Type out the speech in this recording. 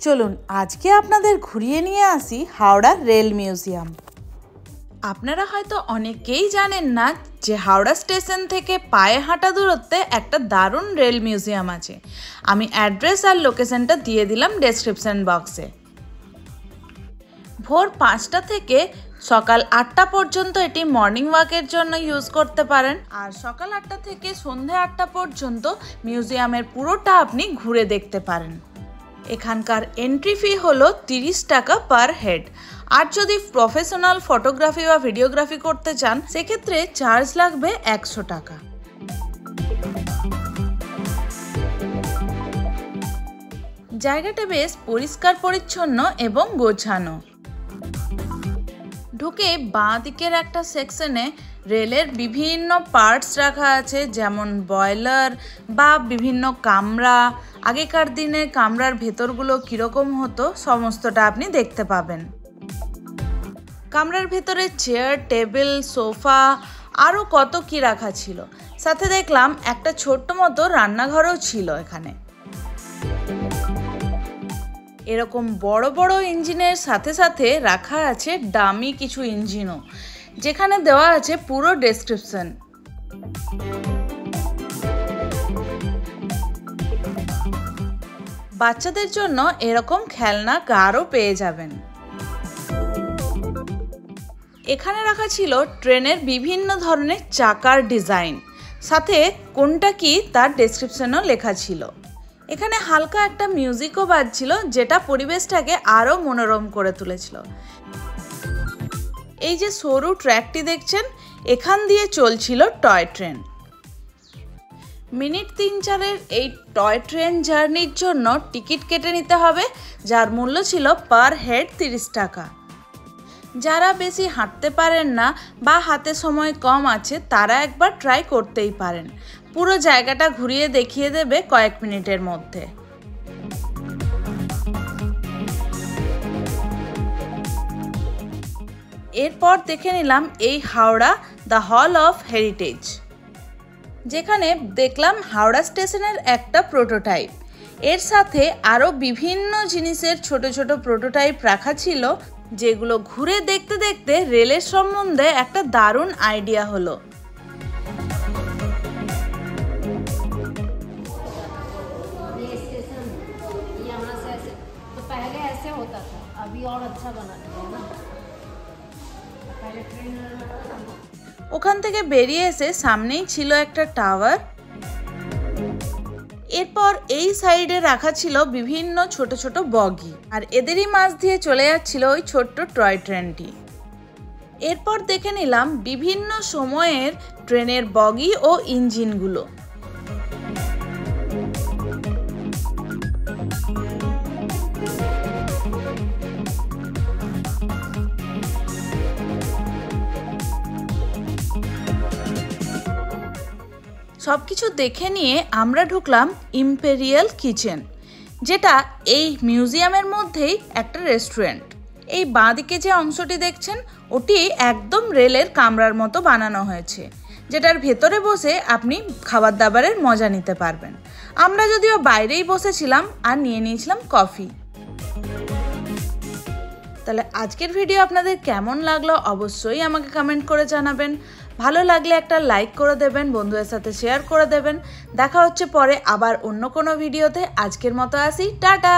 চলুন আজকে আপনাদের ঘুরিয়ে নিয়ে আসি হাওড়া রেল মিউজিয়াম। আপনারা হয়তো অনেকেই জানেন না যে হাওড়া স্টেশন থেকে পায়ে হাঁটা দূরত্বে একটা দারুণ রেল মিউজিয়াম আছে। আমি অ্যাড্রেস আর লোকেশনটা দিয়ে দিলাম ডেসক্রিপশন বক্সে। ভোর 5টা থেকে সকাল 8টা পর্যন্ত এটি মর্নিং ওয়াকের জন্য ইউজ করতে পারেন, আর সকাল 8টা থেকে সন্ধে 8টা পর্যন্ত মিউজিয়ামের পুরোটা আপনি ঘুরে দেখতে পারেন। এখানকার এন্ট্রি ফি হলো 30 টাকা পার হেড, আর যদি প্রফেশনাল ফটোগ্রাফি বা ভিডিওগ্রাফি করতে চান সেক্ষেত্রে চার্জ লাগবে 100 টাকা। জায়গাটা বেশ পরিষ্কার পরিচ্ছন্ন এবং গোছানো। ঢুকে বাঁ দিকের একটা সেকশনে রেলের বিভিন্ন পার্টস রাখা আছে, যেমন বয়লার বা বিভিন্ন কামরা। আগেকার দিনে কামরার ভেতরগুলো কীরকম হতো সমস্তটা আপনি দেখতে পাবেন। কামরার ভেতরে চেয়ার, টেবিল, সোফা আরও কত কি রাখা ছিল। সাথে দেখলাম একটা ছোট্ট মতো রান্নাঘরও ছিল এখানে। এরকম বড় বড় ইঞ্জিনের সাথে সাথে রাখা আছে ডামি কিছু ইঞ্জিনও, যেখানে দেওয়া আছে পুরো ডেসক্রিপশন। বাচ্চাদের জন্য এরকম খেলনা কারও পেয়ে যাবেন। এখানে রাখা ছিল ট্রেনের বিভিন্ন ধরনের চাকার ডিজাইন, সাথে কোনটা কি তার ডেসক্রিপশনও লেখা ছিল। এখানে হালকা একটা মিউজিকও বাজছিল, যেটা পরিবেশটাকে আরও মনোরম করে তুলেছিল। এই যে সরু ট্র্যাকটি দেখছেন, এখান দিয়ে চলছিল টয় ট্রেন। মিনিট 3-4-এর এই টয় ট্রেন জার্নির জন্য টিকিট কেটে নিতে হবে, যার মূল্য ছিল পার হেড 30 টাকা। যারা বেশি হাঁটতে পারেন না বা হাতে সময় কম আছে তারা একবার ট্রাই করতেই পারেন। পুরো জায়গাটা ঘুরিয়ে দেখিয়ে দেবে কয়েক মিনিটের মধ্যে। এরপর দেখে নিলাম এই Howrah the hall of heritage, যেখানে দেখলাম হাওড়া স্টেশনের একটা প্রোটোটাইপ। এর সাথে আরও বিভিন্ন জিনিসের ছোট ছোট প্রোটোটাইপ রাখা ছিল, যেগুলো ঘুরে দেখতে দেখতে রেলের সম্বন্ধে একটা দারুণ আইডিয়া হলো। ওখান থেকে বেরিয়ে এসে সামনেই ছিল একটা টাওয়ার। এরপর এই সাইডে রাখা ছিল বিভিন্ন ছোট ছোট বগি, আর এদেরই মাঝ দিয়ে চলে যাচ্ছিল ওই ছোট্ট টয় ট্রেনটি। এরপর দেখে নিলাম বিভিন্ন সময়ের ট্রেনের বগি ও ইঞ্জিনগুলো। সবকিছু দেখে নিয়ে আমরা ঢুকলাম ইম্পেরিয়াল কিচেন, যেটা এই মিউজিয়ামের মধ্যেই একটা রেস্টুরেন্ট। এই বাঁদিকে যে অংশটি দেখছেন ওটি একদম রেলের কামরার মতো বানানো হয়েছে, যেটার ভেতরে বসে আপনি খাবার দাবারের মজা নিতে পারবেন। আমরা যদিও বাইরেই বসেছিলাম আর নিয়ে নিয়েছিলাম কফি। তাহলে আজকের ভিডিও আপনাদের কেমন লাগলো অবশ্যই আমাকে কমেন্ট করে জানাবেন। ভালো লাগলে একটা লাইক করে দেবেন, বন্ধুদের সাথে শেয়ার করে দেবেন। দেখা হচ্ছে পরে আবার অন্য কোনো ভিডিওতে। আজকের মতো আসি, টাটা।